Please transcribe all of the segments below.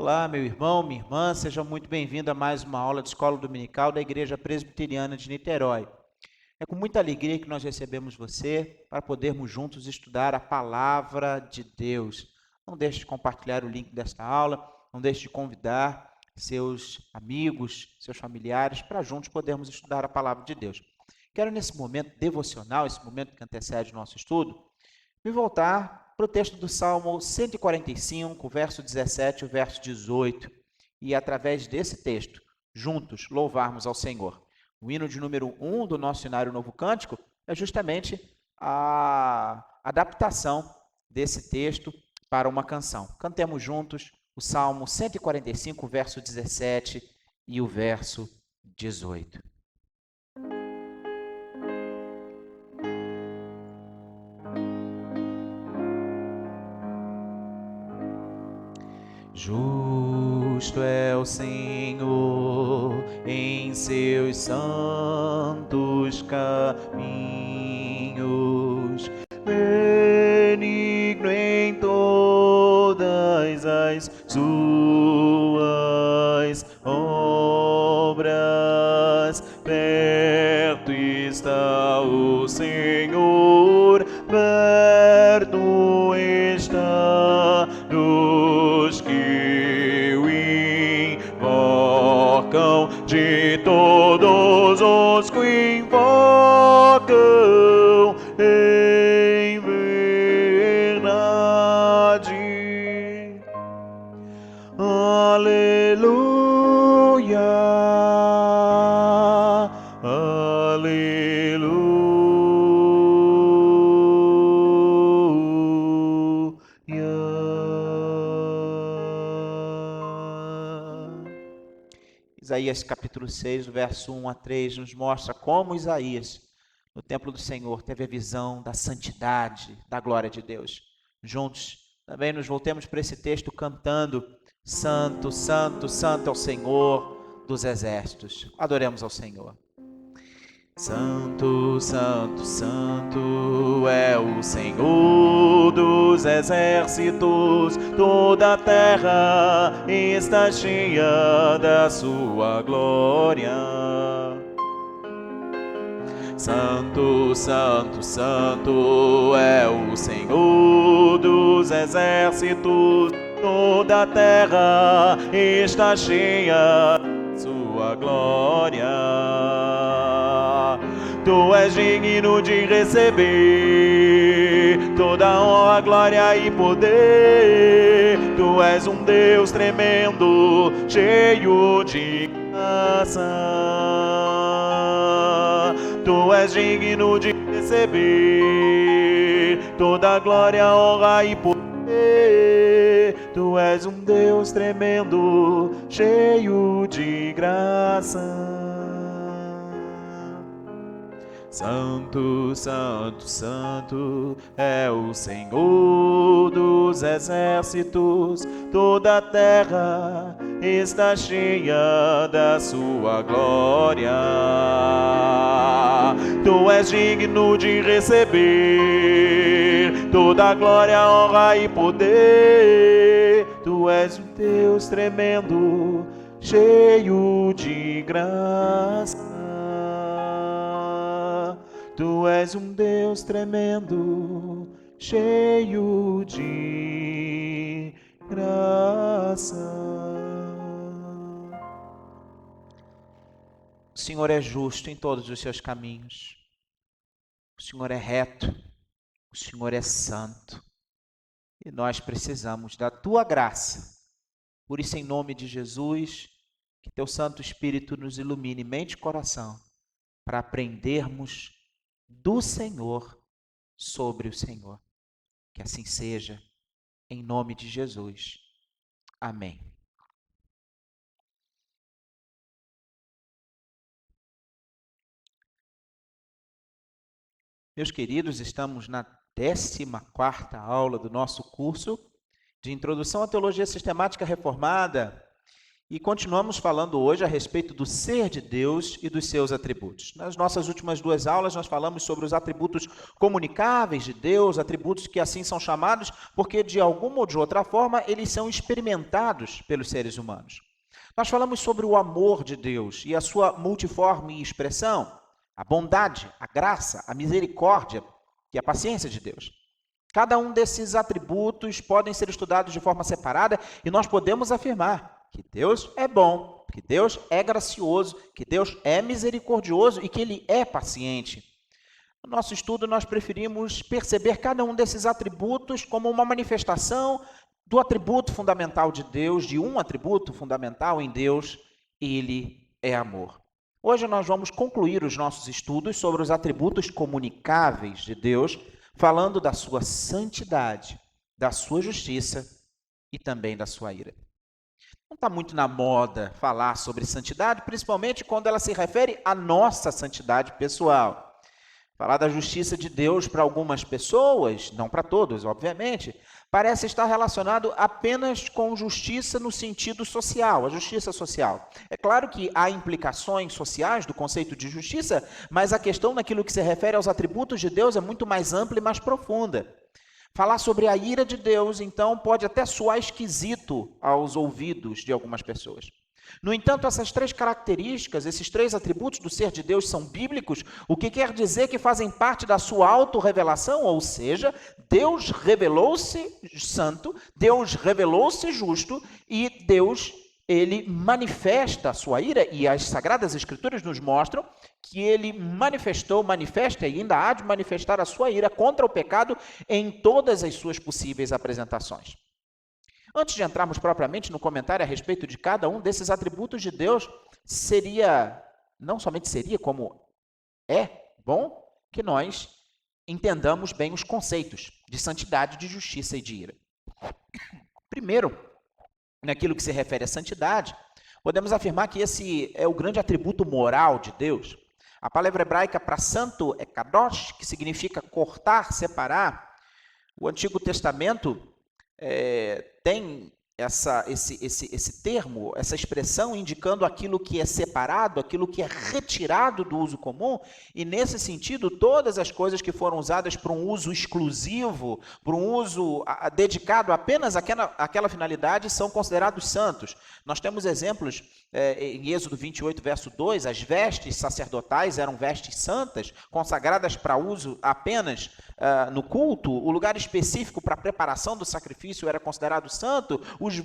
Olá, meu irmão, minha irmã, seja muito bem-vindo a mais uma aula de Escola Dominical da Igreja Presbiteriana de Niterói. É com muita alegria que nós recebemos você para podermos juntos estudar a Palavra de Deus. Não deixe de compartilhar o link desta aula, não deixe de convidar seus amigos, seus familiares, para juntos podermos estudar a Palavra de Deus. Quero, nesse momento devocional, esse momento que antecede o nosso estudo, me voltar para o texto do Salmo 145, verso 17 e verso 18, e através desse texto, juntos, louvarmos ao Senhor. O hino de número 1 do nosso Cenário Novo Cântico é justamente a adaptação desse texto para uma canção. Cantemos juntos o Salmo 145, verso 17 e o verso 18. Justo é o Senhor em seus santos caminhos, benigno em todas as suas obras. Perto está o Senhor, perto está dos que o invocam, de todos os que invocam em verdade. Aleluia, Isaías capítulo 6, verso 1 a 3, nos mostra como Isaías, no templo do Senhor, teve a visão da santidade, da glória de Deus. Juntos, também nos voltemos para esse texto cantando: Santo, Santo, Santo é o Senhor dos exércitos. Adoremos ao Senhor. Santo, Santo, Santo é o Senhor dos exércitos, toda a terra está cheia da sua glória. Santo, Santo, Santo é o Senhor dos exércitos, toda a terra está cheia da sua glória. Tu és digno de receber toda honra, glória e poder. Tu és um Deus tremendo, cheio de graça. Tu és digno de receber toda glória, honra e poder. Tu és um Deus tremendo, cheio de graça. Santo, Santo, Santo é o Senhor dos exércitos, toda a terra está cheia da sua glória. Tu és digno de receber toda a glória, honra e poder. Tu és um Deus tremendo, cheio de graça. Tu és um Deus tremendo, cheio de graça. O Senhor é justo em todos os seus caminhos. O Senhor é reto. O Senhor é santo. E nós precisamos da tua graça. Por isso, em nome de Jesus, que teu Santo Espírito nos ilumine mente e coração para aprendermos do Senhor sobre o Senhor. Que assim seja, em nome de Jesus. Amém. Meus queridos, estamos na 14ª aula do nosso curso de Introdução à Teologia Sistemática Reformada E continuamos falando hoje a respeito do ser de Deus e dos seus atributos. Nas nossas últimas duas aulas, nós falamos sobre os atributos comunicáveis de Deus, atributos que assim são chamados porque, de alguma ou de outra forma, eles são experimentados pelos seres humanos. Nós falamos sobre o amor de Deus e a sua multiforme expressão, a bondade, a graça, a misericórdia e a paciência de Deus. Cada um desses atributos podem ser estudados de forma separada e nós podemos afirmar que Deus é bom, que Deus é gracioso, que Deus é misericordioso e que Ele é paciente. No nosso estudo, nós preferimos perceber cada um desses atributos como uma manifestação do atributo fundamental de Deus, de um atributo fundamental em Deus, Ele é amor. Hoje nós vamos concluir os nossos estudos sobre os atributos comunicáveis de Deus, falando da sua santidade, da sua justiça e também da sua ira. Não está muito na moda falar sobre santidade, principalmente quando ela se refere à nossa santidade pessoal. Falar da justiça de Deus para algumas pessoas, não para todos, obviamente, parece estar relacionado apenas com justiça no sentido social, a justiça social. É claro que há implicações sociais do conceito de justiça, mas a questão naquilo que se refere aos atributos de Deus é muito mais ampla e mais profunda. Falar sobre a ira de Deus, então, pode até soar esquisito aos ouvidos de algumas pessoas. No entanto, essas três características, esses três atributos do ser de Deus são bíblicos, o que quer dizer que fazem parte da sua autorrevelação, ou seja, Deus revelou-se santo, Deus revelou-se justo e Deus, ele manifesta a sua ira, e as Sagradas Escrituras nos mostram que ele manifesta e ainda há de manifestar a sua ira contra o pecado em todas as suas possíveis apresentações. Antes de entrarmos propriamente no comentário a respeito de cada um desses atributos de Deus, não somente seria, como é bom que nós entendamos bem os conceitos de santidade, de justiça e de ira. Primeiro, naquilo que se refere à santidade, podemos afirmar que esse é o grande atributo moral de Deus. A palavra hebraica para santo é kadosh, que significa cortar, separar. O Antigo Testamento tem esse termo, essa expressão indicando aquilo que é separado, aquilo que é retirado do uso comum, e nesse sentido, todas as coisas que foram usadas para um uso exclusivo, para um uso dedicado apenas àquela finalidade, são considerados santos. Nós temos exemplos em Êxodo 28, verso 2, as vestes sacerdotais eram vestes santas, consagradas para uso apenas no culto, o lugar específico para a preparação do sacrifício era considerado santo, os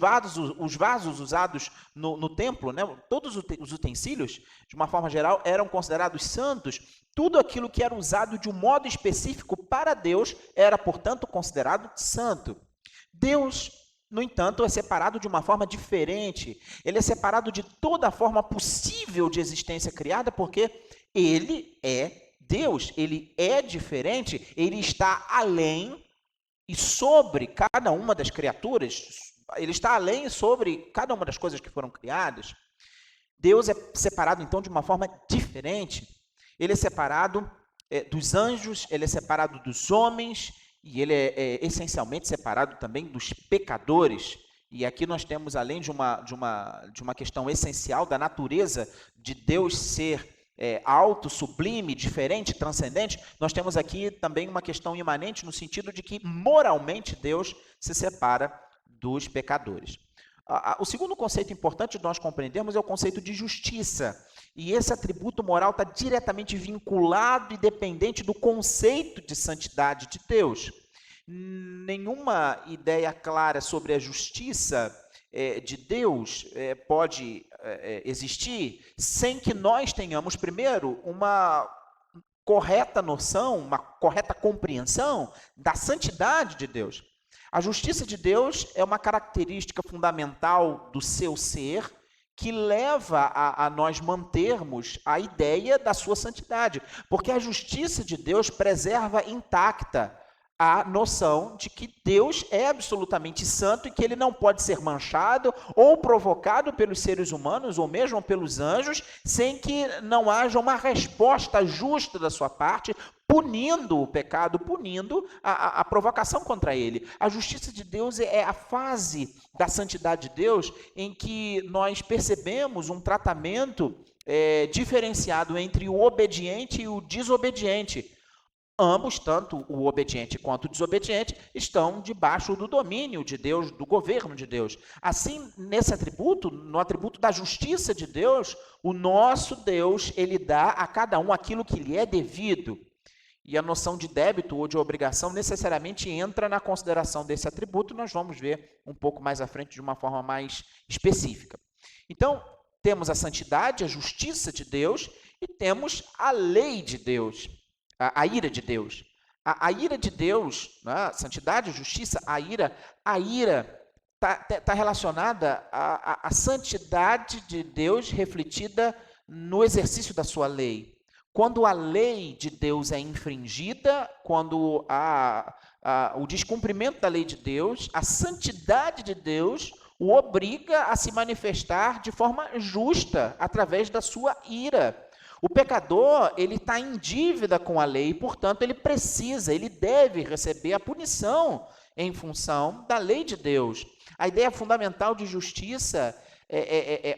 vasos usados no templo, né, todos os utensílios, de uma forma geral, eram considerados santos. Tudo aquilo que era usado de um modo específico para Deus era, portanto, considerado santo. Deus, no entanto, é separado de uma forma diferente. Ele é separado de toda a forma possível de existência criada, porque ele é Deus, ele é diferente, ele está além e sobre cada uma das criaturas, ele está além sobre cada uma das coisas que foram criadas. Deus é separado, então, de uma forma diferente. Ele é separado dos anjos, ele é separado dos homens, e ele é essencialmente separado também dos pecadores. E aqui nós temos, além de uma questão essencial da natureza de Deus ser alto, sublime, diferente, transcendente, nós temos aqui também uma questão imanente no sentido de que moralmente Deus se separa dos pecadores. O segundo conceito importante de nós compreendermos é o conceito de justiça. E esse atributo moral está diretamente vinculado e dependente do conceito de santidade de Deus. Nenhuma ideia clara sobre a justiça de Deus pode existir sem que nós tenhamos, primeiro, uma correta noção, uma correta compreensão da santidade de Deus. A justiça de Deus é uma característica fundamental do seu ser que leva a nós mantermos a ideia da sua santidade, porque a justiça de Deus preserva intacta a noção de que Deus é absolutamente santo e que ele não pode ser manchado ou provocado pelos seres humanos ou mesmo pelos anjos, sem que não haja uma resposta justa da sua parte, punindo o pecado, punindo a provocação contra ele. A justiça de Deus é a fase da santidade de Deus em que nós percebemos um tratamento diferenciado entre o obediente e o desobediente. Ambos, tanto o obediente quanto o desobediente, estão debaixo do domínio de Deus, do governo de Deus. Assim, nesse atributo, no atributo da justiça de Deus, o nosso Deus, ele dá a cada um aquilo que lhe é devido. E a noção de débito ou de obrigação necessariamente entra na consideração desse atributo, nós vamos ver um pouco mais à frente de uma forma mais específica. Então, temos a santidade, a justiça de Deus e temos a lei de Deus. A ira de Deus. A ira de Deus, né? Santidade, justiça, a ira está relacionada à santidade de Deus refletida no exercício da sua lei. Quando a lei de Deus é infringida, quando o descumprimento da lei de Deus, a santidade de Deus o obriga a se manifestar de forma justa através da sua ira. O pecador, ele está em dívida com a lei, portanto, ele deve receber a punição em função da lei de Deus. A ideia fundamental de justiça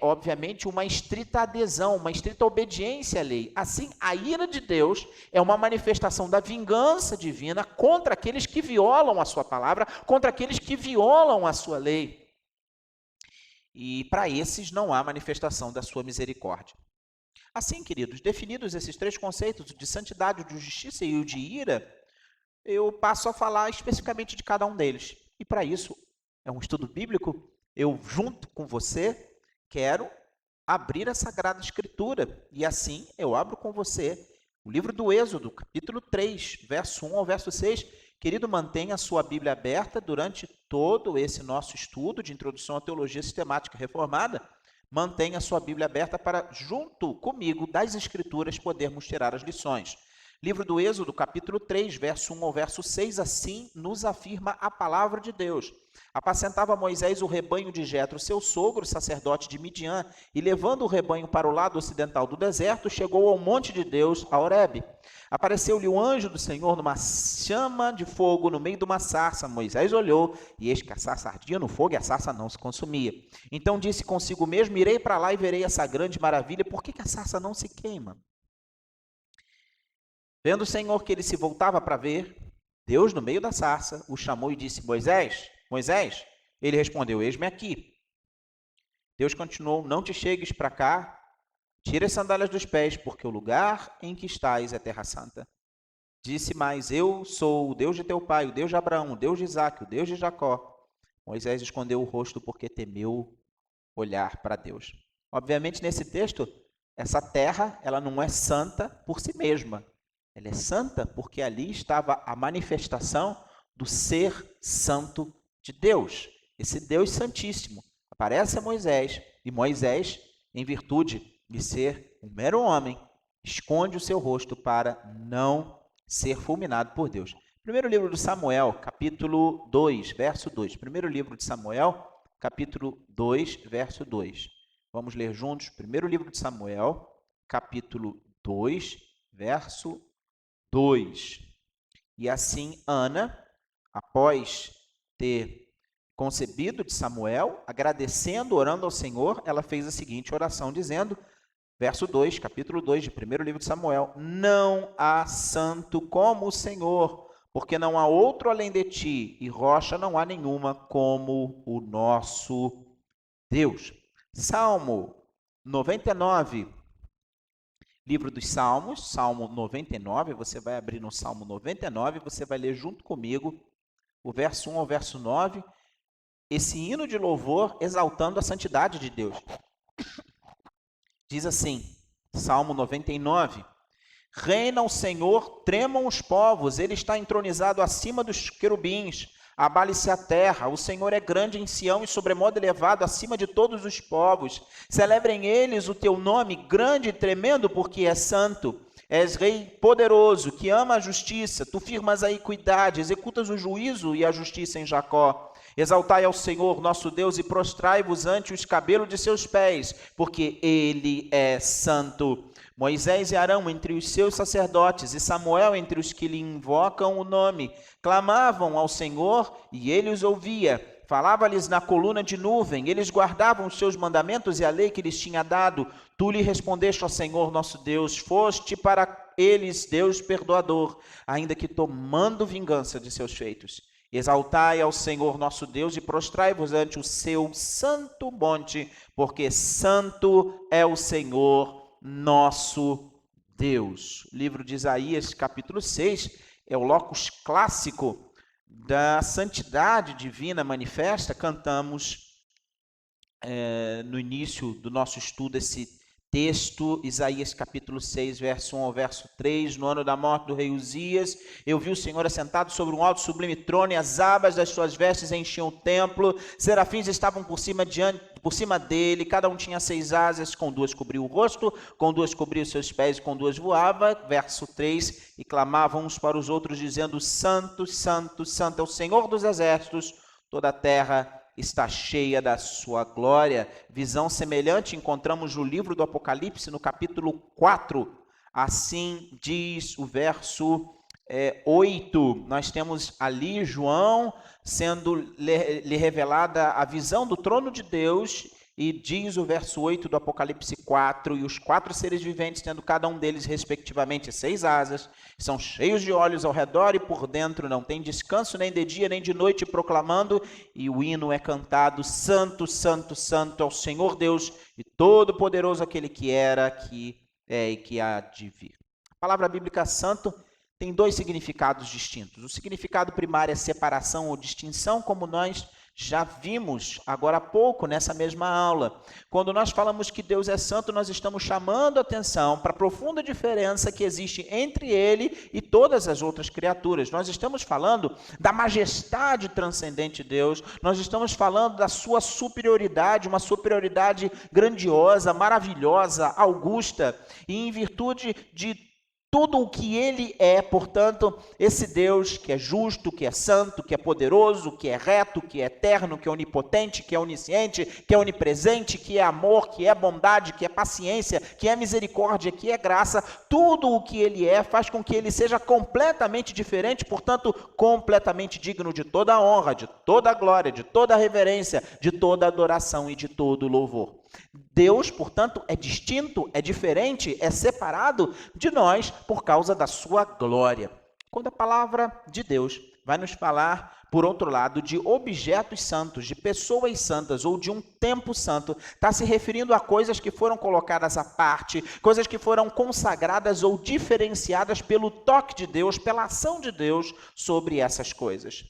obviamente, uma estrita adesão, uma estrita obediência à lei. Assim, a ira de Deus é uma manifestação da vingança divina contra aqueles que violam a sua palavra, contra aqueles que violam a sua lei. E para esses não há manifestação da sua misericórdia. Assim, queridos, definidos esses três conceitos, o de santidade, o de justiça e o de ira, eu passo a falar especificamente de cada um deles. E para isso, é um estudo bíblico, eu, junto com você, quero abrir a Sagrada Escritura. E assim, eu abro com você o livro do Êxodo, capítulo 3, verso 1 ao verso 6. Querido, mantenha a sua Bíblia aberta durante todo esse nosso estudo de Introdução à Teologia Sistemática Reformada. Mantenha a sua Bíblia aberta para, junto comigo, das Escrituras, podermos tirar as lições. Livro do Êxodo, capítulo 3, verso 1 ao verso 6, assim nos afirma a palavra de Deus. Apacentava Moisés o rebanho de Jetro, seu sogro, sacerdote de Midian, e levando o rebanho para o lado ocidental do deserto, chegou ao monte de Deus, a Horebe. Apareceu-lhe o anjo do Senhor numa chama de fogo no meio de uma sarça. Moisés olhou, e eis que a sarça ardia no fogo e a sarça não se consumia. Então disse consigo mesmo, irei para lá e verei essa grande maravilha, por que a sarça não se queima? Vendo o Senhor que ele se voltava para ver, Deus, no meio da sarça, o chamou e disse, Moisés, Moisés, ele respondeu, eis-me aqui. Deus continuou, não te chegues para cá, tira as sandálias dos pés, porque o lugar em que estás é terra santa. Disse mais, eu sou o Deus de teu pai, o Deus de Abraão, o Deus de Isaque, o Deus de Jacó. Moisés escondeu o rosto porque temeu olhar para Deus. Obviamente, nesse texto, essa terra, ela não é santa por si mesma. Ela é santa porque ali estava a manifestação do ser santo de Deus. Esse Deus santíssimo aparece a Moisés, e Moisés, em virtude de ser um mero homem, esconde o seu rosto para não ser fulminado por Deus. Primeiro livro de Samuel, capítulo 2, verso 2. Primeiro livro de Samuel, capítulo 2, verso 2. Vamos ler juntos. Primeiro livro de Samuel, capítulo 2, verso 2. E assim Ana, após ter concebido de Samuel, agradecendo, orando ao Senhor, ela fez a seguinte oração, dizendo, verso 2, capítulo 2 de primeiro livro de Samuel, não há santo como o Senhor, porque não há outro além de ti, e rocha não há nenhuma como o nosso Deus. Salmo 99, livro dos Salmos, Salmo 99, você vai abrir no Salmo 99, você vai ler junto comigo o verso 1 ao verso 9, esse hino de louvor exaltando a santidade de Deus. Diz assim, Salmo 99, reina o Senhor, tremam os povos, ele está entronizado acima dos querubins, abale-se a terra, o Senhor é grande em Sião e sobremodo elevado acima de todos os povos. Celebrem eles o teu nome, grande e tremendo, porque é santo. És rei poderoso, que ama a justiça, tu firmas a equidade, executas o juízo e a justiça em Jacó. Exaltai ao Senhor, nosso Deus, e prostrai-vos ante o escabelo de seus pés, porque ele é santo. Moisés e Arão entre os seus sacerdotes, e Samuel entre os que lhe invocam o nome, clamavam ao Senhor, e ele os ouvia. Falava-lhes na coluna de nuvem, eles guardavam os seus mandamentos e a lei que lhes tinha dado. Tu lhe respondeste, ó Senhor nosso Deus, foste para eles Deus perdoador, ainda que tomando vingança de seus feitos. Exaltai ao Senhor nosso Deus e prostrai-vos ante o seu santo monte, porque santo é o Senhor nosso Deus. O livro de Isaías, capítulo 6, é o locus clássico da santidade divina manifesta. Cantamos no início do nosso estudo esse texto, Isaías capítulo 6, verso 1 ao verso 3. No ano da morte do rei Uzias, eu vi o Senhor assentado sobre um alto sublime trono, e as abas das suas vestes enchiam o templo. Serafins estavam por cima dele, cada um tinha 6 asas, com 2 cobria o rosto, com 2 cobria os seus pés, e com 2 voava. Verso 3, e clamavam uns para os outros, dizendo: Santo, Santo, Santo é o Senhor dos exércitos, toda a terra está cheia da sua glória. Visão semelhante encontramos no livro do Apocalipse, no capítulo 4. Assim diz o verso 8. Nós temos ali João sendo lhe revelada a visão do trono de Deus, e diz o verso 8 do Apocalipse 4, e os 4 seres viventes, tendo cada um deles respectivamente 6 asas, são cheios de olhos ao redor e por dentro, não tem descanso nem de dia nem de noite, proclamando, e o hino é cantado: Santo, Santo, Santo é o Senhor Deus, e todo-poderoso aquele que era, que é e que há de vir. A palavra bíblica santo tem 2 significados distintos. O significado primário é separação ou distinção, como nós já vimos agora há pouco nessa mesma aula. Quando nós falamos que Deus é santo, nós estamos chamando a atenção para a profunda diferença que existe entre ele e todas as outras criaturas. Nós estamos falando da majestade transcendente de Deus, nós estamos falando da sua superioridade, uma superioridade grandiosa, maravilhosa, augusta, e em virtude de tudo o que ele é. Portanto, esse Deus que é justo, que é santo, que é poderoso, que é reto, que é eterno, que é onipotente, que é onisciente, que é onipresente, que é amor, que é bondade, que é paciência, que é misericórdia, que é graça, tudo o que ele é faz com que ele seja completamente diferente, portanto, completamente digno de toda a honra, de toda a glória, de toda a reverência, de toda a adoração e de todo o louvor. Deus, portanto, é distinto, é diferente, é separado de nós por causa da sua glória. Quando a palavra de Deus vai nos falar, por outro lado, de objetos santos, de pessoas santas ou de um tempo santo, está se referindo a coisas que foram colocadas à parte, coisas que foram consagradas ou diferenciadas pelo toque de Deus, pela ação de Deus sobre essas coisas.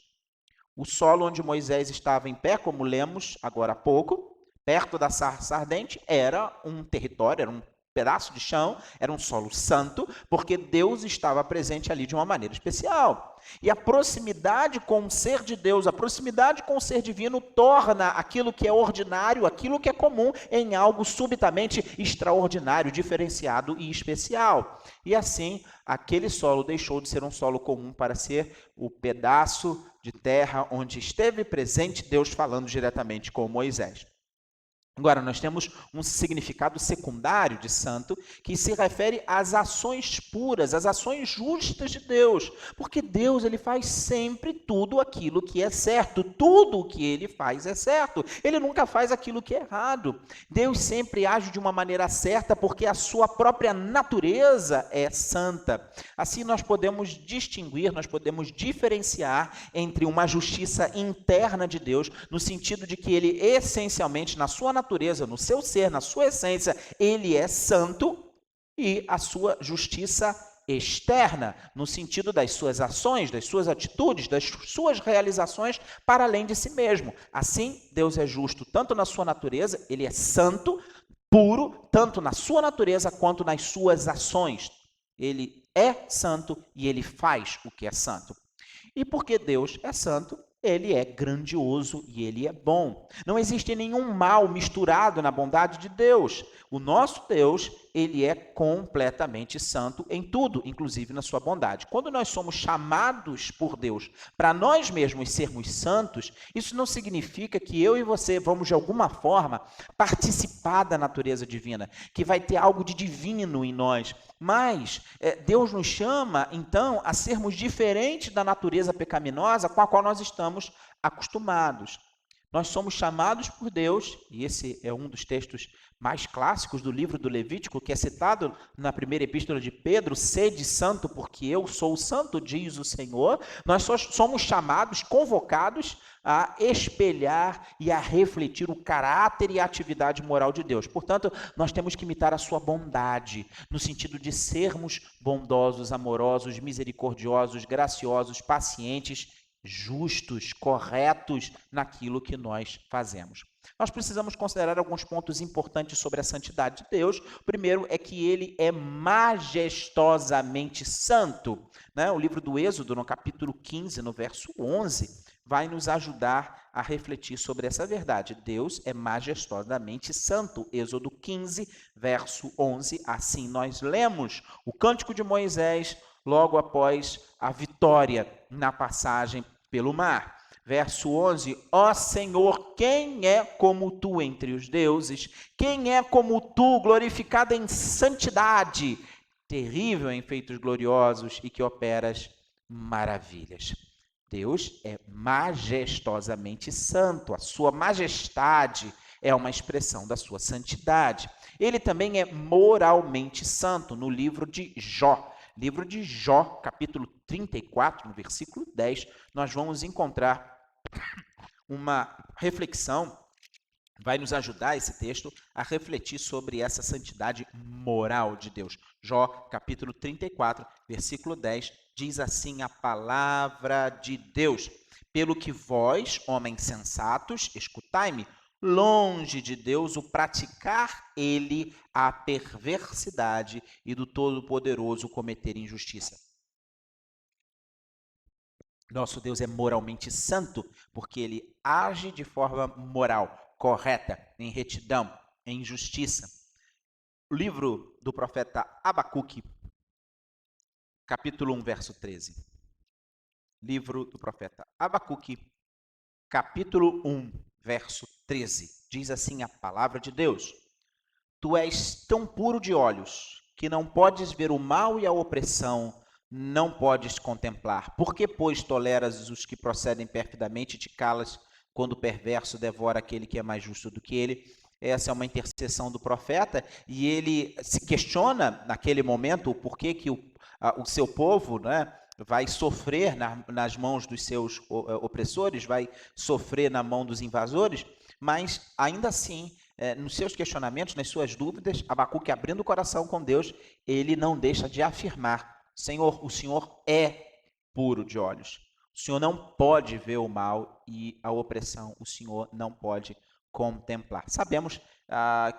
O solo onde Moisés estava em pé, como lemos agora há pouco, perto da sarça ardente, era um território, era um pedaço de chão, era um solo santo, porque Deus estava presente ali de uma maneira especial. E a proximidade com o ser de Deus, a proximidade com o ser divino, torna aquilo que é ordinário, aquilo que é comum, em algo subitamente extraordinário, diferenciado e especial. E assim, aquele solo deixou de ser um solo comum para ser o pedaço de terra onde esteve presente Deus falando diretamente com Moisés. Agora, nós temos um significado secundário de santo, que se refere às ações puras, às ações justas de Deus. Porque Deus, ele faz sempre tudo aquilo que é certo. Tudo o que ele faz é certo. Ele nunca faz aquilo que é errado. Deus sempre age de uma maneira certa, porque a sua própria natureza é santa. Assim, nós podemos distinguir, nós podemos diferenciar entre uma justiça interna de Deus, no sentido de que ele, essencialmente, na sua natureza, no seu ser, na sua essência, ele é santo, e a sua justiça externa, no sentido das suas ações, das suas atitudes, das suas realizações para além de si mesmo. Assim, Deus é justo tanto na sua natureza, ele é santo, puro, tanto na sua natureza quanto nas suas ações. Ele é santo e ele faz o que é santo. E porque Deus é santo, ele é grandioso e ele é bom. Não existe nenhum mal misturado na bondade de Deus. O nosso Deus, ele é completamente santo em tudo, inclusive na sua bondade. Quando nós somos chamados por Deus para nós mesmos sermos santos, isso não significa que eu e você vamos, de alguma forma, participar da natureza divina, que vai ter algo de divino em nós. Mas Deus nos chama, então, a sermos diferentes da natureza pecaminosa com a qual nós estamos acostumados. Nós somos chamados por Deus, e esse é um dos textos mais clássicos do livro do Levítico, que é citado na primeira epístola de Pedro: sede santo, porque eu sou santo, diz o Senhor. Nós somos chamados, convocados a espelhar e a refletir o caráter e a atividade moral de Deus. Portanto, nós temos que imitar a sua bondade, no sentido de sermos bondosos, amorosos, misericordiosos, graciosos, pacientes, justos, corretos naquilo que nós fazemos. Nós precisamos considerar alguns pontos importantes sobre a santidade de Deus. O primeiro é que ele é majestosamente santo, né? O livro do Êxodo, no capítulo 15, no verso 11, vai nos ajudar a refletir sobre essa verdade. Deus é majestosamente santo. Êxodo 15, verso 11, assim nós lemos o Cântico de Moisés logo após a vitória na passagem pelo mar. Verso 11, ó Senhor, quem é como tu entre os deuses? Quem é como tu, glorificado em santidade, terrível em feitos gloriosos e que operas maravilhas? Deus é majestosamente santo, a sua majestade é uma expressão da sua santidade. Ele também é moralmente santo. No livro de Jó, capítulo 34, no versículo 10, nós vamos encontrar uma reflexão, vai nos ajudar esse texto a refletir sobre essa santidade moral de Deus. Jó, capítulo 34, versículo 10, diz assim a palavra de Deus: pelo que vós, homens sensatos, escutai-me, longe de Deus o praticar ele a perversidade e do Todo-Poderoso cometer injustiça. Nosso Deus é moralmente santo, porque ele age de forma moral, correta, em retidão, em justiça. O livro do profeta Abacuque, capítulo 1, verso 13. Livro do profeta Abacuque, capítulo 1, verso 13. Diz assim a palavra de Deus: tu és tão puro de olhos, que não podes ver o mal e a opressão, não podes contemplar. Por que, pois, toleras os que procedem perfidamente e te calas quando o perverso devora aquele que é mais justo do que ele? Essa é uma intercessão do profeta, e ele se questiona naquele momento o porquê que o seu povo, né, vai sofrer nas mãos dos seus opressores, vai sofrer na mão dos invasores, mas ainda assim, nos seus questionamentos, nas suas dúvidas, Abacuque, abrindo o coração com Deus, ele não deixa de afirmar: Senhor, o Senhor é puro de olhos. O Senhor não pode ver o mal e a opressão, o Senhor não pode contemplar. Sabemos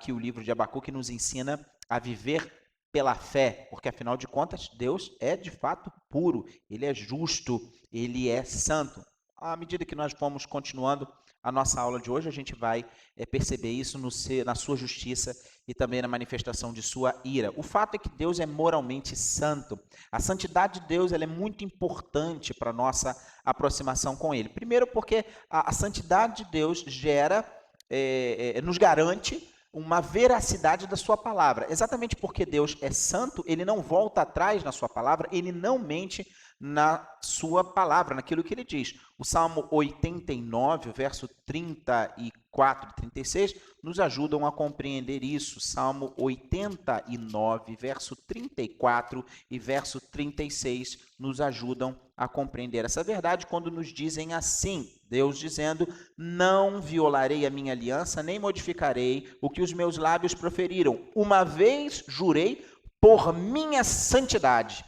que o livro de Abacuque nos ensina a viver pela fé, porque afinal de contas, Deus é de fato puro, ele é justo, ele é santo. À medida que nós vamos continuando a nossa aula de hoje, a gente vai perceber isso na sua justiça e também na manifestação de sua ira. O fato é que Deus é moralmente santo. A santidade de Deus ela é muito importante para a nossa aproximação com Ele. Primeiro porque a santidade de Deus nos garante uma veracidade da sua palavra. Exatamente porque Deus é santo, ele não volta atrás na sua palavra, ele não mente na sua palavra, naquilo que ele diz. O Salmo 89, verso 34 e 36, nos ajudam a compreender isso. Salmo 89, verso 34 e verso 36, nos ajudam a compreender essa verdade quando nos dizem assim, Deus dizendo: não violarei a minha aliança, nem modificarei o que os meus lábios proferiram. Uma vez jurei por minha santidade.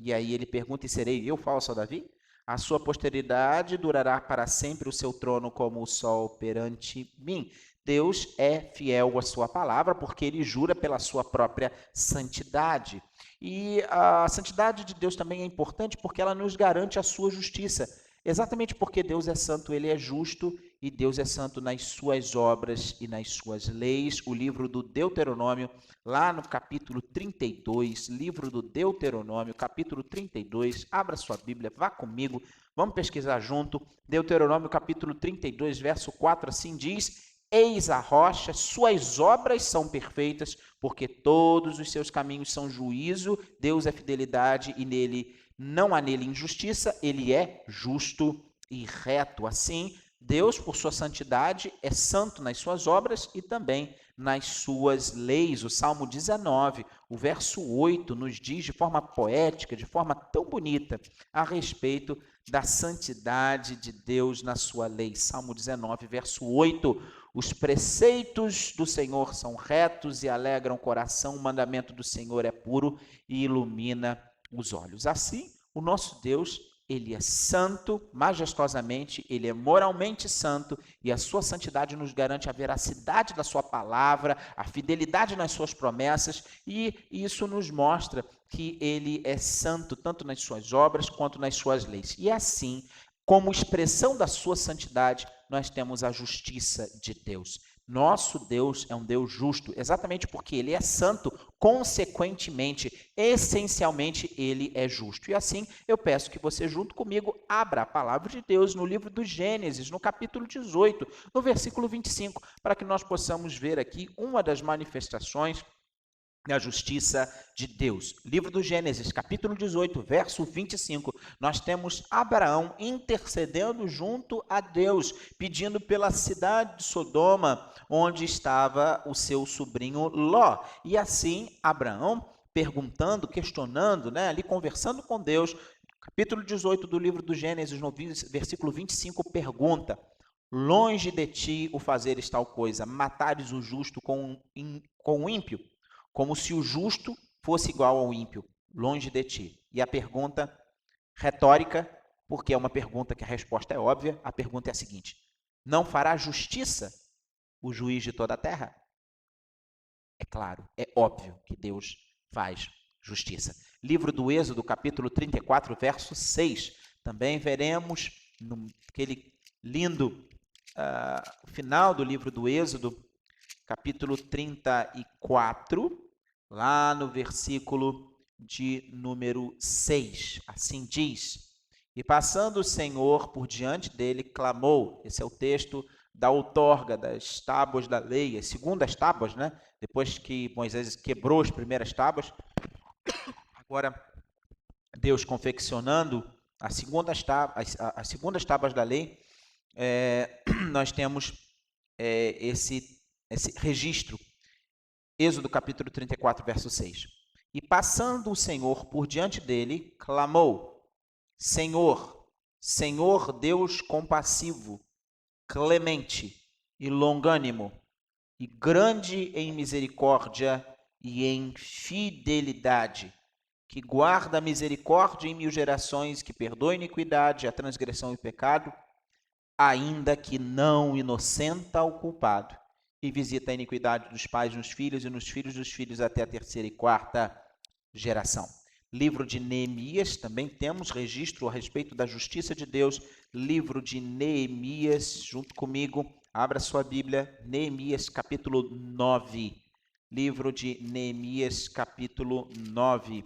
E aí ele pergunta: e serei eu falso a Davi? A sua posteridade durará para sempre o seu trono como o sol perante mim. Deus é fiel à sua palavra, porque ele jura pela sua própria santidade. E a santidade de Deus também é importante porque ela nos garante a sua justiça. Exatamente porque Deus é santo, ele é justo e Deus é santo nas suas obras e nas suas leis. O livro do Deuteronômio, lá no capítulo 32, livro do Deuteronômio, capítulo 32, abra sua Bíblia, vá comigo, vamos pesquisar junto. Deuteronômio, capítulo 32, verso 4, assim diz: Eis a rocha, suas obras são perfeitas, porque todos os seus caminhos são juízo, Deus é fidelidade e não há nele injustiça, ele é justo e reto. Assim, Deus, por sua santidade, é santo nas suas obras e também nas suas leis. O Salmo 19, o verso 8, nos diz de forma poética, de forma tão bonita, a respeito da santidade de Deus na sua lei. Salmo 19, verso 8: os preceitos do Senhor são retos e alegram o coração, o mandamento do Senhor é puro e ilumina os olhos. Assim, o nosso Deus, ele é santo, majestosamente, ele é moralmente santo, e a sua santidade nos garante a veracidade da sua palavra, a fidelidade nas suas promessas, e isso nos mostra que ele é santo tanto nas suas obras quanto nas suas leis. E assim, como expressão da sua santidade, nós temos a justiça de Deus. Nosso Deus é um Deus justo, exatamente porque ele é santo, consequentemente, essencialmente, ele é justo. E assim, eu peço que você, junto comigo, abra a palavra de Deus no livro do Gênesis, no capítulo 18, no versículo 25, para que nós possamos ver aqui uma das manifestações da justiça de Deus. Livro do Gênesis, capítulo 18, verso 25, nós temos Abraão intercedendo junto a Deus, pedindo pela cidade de Sodoma, onde estava o seu sobrinho Ló. E assim, Abraão perguntando, questionando, ali conversando com Deus, capítulo 18 do livro do Gênesis, no versículo 25, pergunta: longe de ti o fazeres tal coisa, matares o justo com o ímpio? Como se o justo fosse igual ao ímpio, longe de ti. E a pergunta retórica, porque é uma pergunta que a resposta é óbvia, a pergunta é a seguinte: não fará justiça o juiz de toda a terra? É claro, é óbvio que Deus faz justiça. Livro do Êxodo, capítulo 34, verso 6. Também veremos naquele lindo final do livro do Êxodo, capítulo 34, lá no versículo de número 6. Assim diz: e passando o Senhor por diante dele, clamou. Esse é o texto da outorga das tábuas da lei, as segundas tábuas, depois que Moisés quebrou as primeiras tábuas, agora Deus confeccionando as segundas tábuas da lei, nós temos esse registro. Êxodo capítulo 34, verso 6. E passando o Senhor por diante dele, clamou: Senhor, Senhor Deus compassivo, clemente e longânimo, e grande em misericórdia e em fidelidade, que guarda a misericórdia em 1000 gerações, que perdoa a iniquidade, a transgressão e o pecado, ainda que não inocenta o culpado, e visita a iniquidade dos pais nos filhos e nos filhos dos filhos até a 3ª e 4ª geração. Livro de Neemias, também temos registro a respeito da justiça de Deus. Livro de Neemias, junto comigo, abra sua Bíblia, Neemias capítulo 9. Livro de Neemias capítulo 9.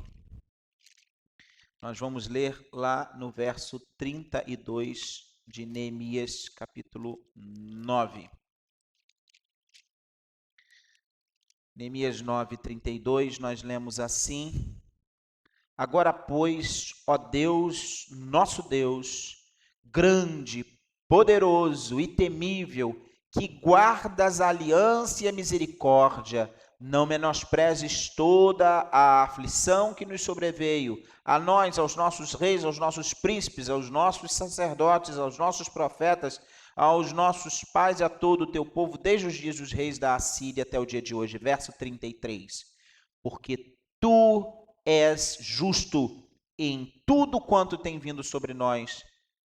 Nós vamos ler lá no verso 32 de Neemias capítulo 9. Neemias 9, 32, nós lemos assim: agora, pois, ó Deus, nosso Deus, grande, poderoso e temível, que guardas a aliança e a misericórdia, não menosprezes toda a aflição que nos sobreveio, a nós, aos nossos reis, aos nossos príncipes, aos nossos sacerdotes, aos nossos profetas, aos nossos pais e a todo o teu povo, desde os dias dos reis da Assíria até o dia de hoje. Verso 33. Porque tu és justo em tudo quanto tem vindo sobre nós,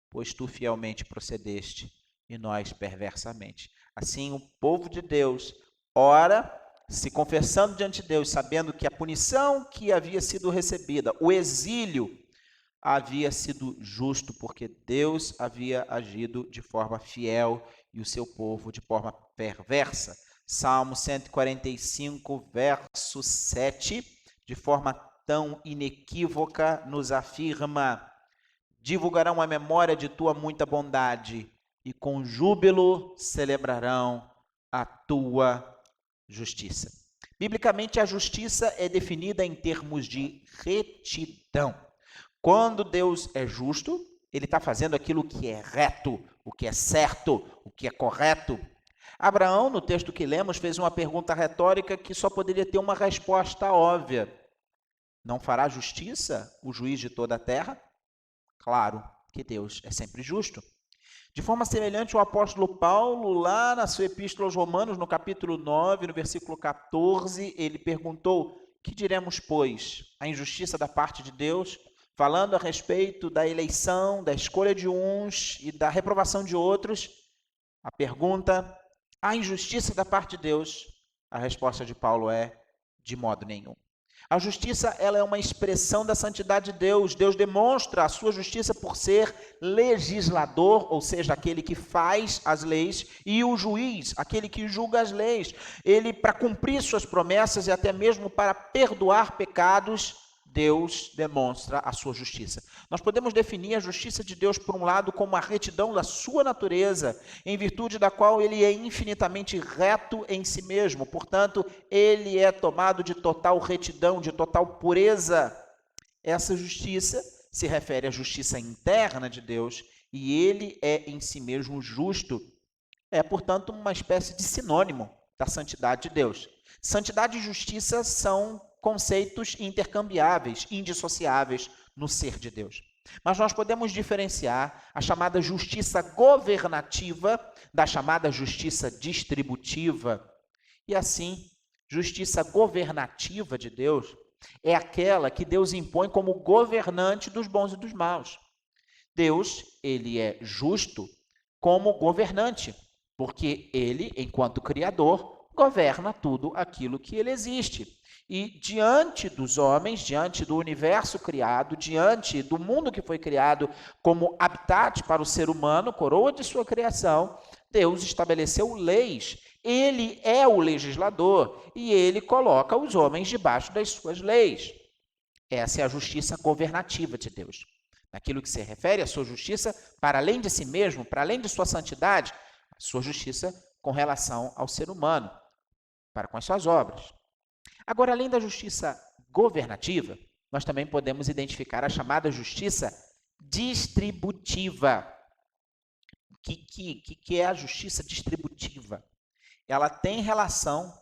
pois tu fielmente procedeste e nós perversamente. Assim, o povo de Deus ora, se confessando diante de Deus, sabendo que a punição que havia sido recebida, o exílio, havia sido justo, porque Deus havia agido de forma fiel e o seu povo de forma perversa. Salmo 145, verso 7, de forma tão inequívoca, nos afirma: divulgarão a memória de tua muita bondade e com júbilo celebrarão a tua justiça. Biblicamente, a justiça é definida em termos de retidão. Quando Deus é justo, ele está fazendo aquilo que é reto, o que é certo, o que é correto. Abraão, no texto que lemos, fez uma pergunta retórica que só poderia ter uma resposta óbvia: não fará justiça o juiz de toda a terra? Claro que Deus é sempre justo. De forma semelhante, o apóstolo Paulo, lá na sua epístola aos Romanos, no capítulo 9, no versículo 14, ele perguntou: que diremos, pois? A injustiça da parte de Deus? Falando a respeito da eleição, da escolha de uns e da reprovação de outros, a pergunta: a injustiça da parte de Deus? A resposta de Paulo é: de modo nenhum. A justiça, ela é uma expressão da santidade de Deus. Deus demonstra a sua justiça por ser legislador, ou seja, aquele que faz as leis, e o juiz, aquele que julga as leis. Ele, para cumprir suas promessas e até mesmo para perdoar pecados, Deus demonstra a sua justiça. Nós podemos definir a justiça de Deus, por um lado, como a retidão da sua natureza, em virtude da qual ele é infinitamente reto em si mesmo. Portanto, ele é tomado de total retidão, de total pureza. Essa justiça se refere à justiça interna de Deus, e ele é em si mesmo justo. É, portanto, uma espécie de sinônimo da santidade de Deus. Santidade e justiça são conceitos intercambiáveis, indissociáveis no ser de Deus. Mas nós podemos diferenciar a chamada justiça governativa da chamada justiça distributiva. E assim, justiça governativa de Deus é aquela que Deus impõe como governante dos bons e dos maus. Deus, ele é justo como governante, porque ele, enquanto Criador, governa tudo aquilo que ele existe. E diante dos homens, diante do universo criado, diante do mundo que foi criado como habitat para o ser humano, coroa de sua criação, Deus estabeleceu leis. Ele é o legislador e ele coloca os homens debaixo das suas leis. Essa é a justiça governativa de Deus. Naquilo que se refere à sua justiça para além de si mesmo, para além de sua santidade, a sua justiça com relação ao ser humano, para com as suas obras. Agora, além da justiça governativa, nós também podemos identificar a chamada justiça distributiva. O que é a justiça distributiva? Ela tem relação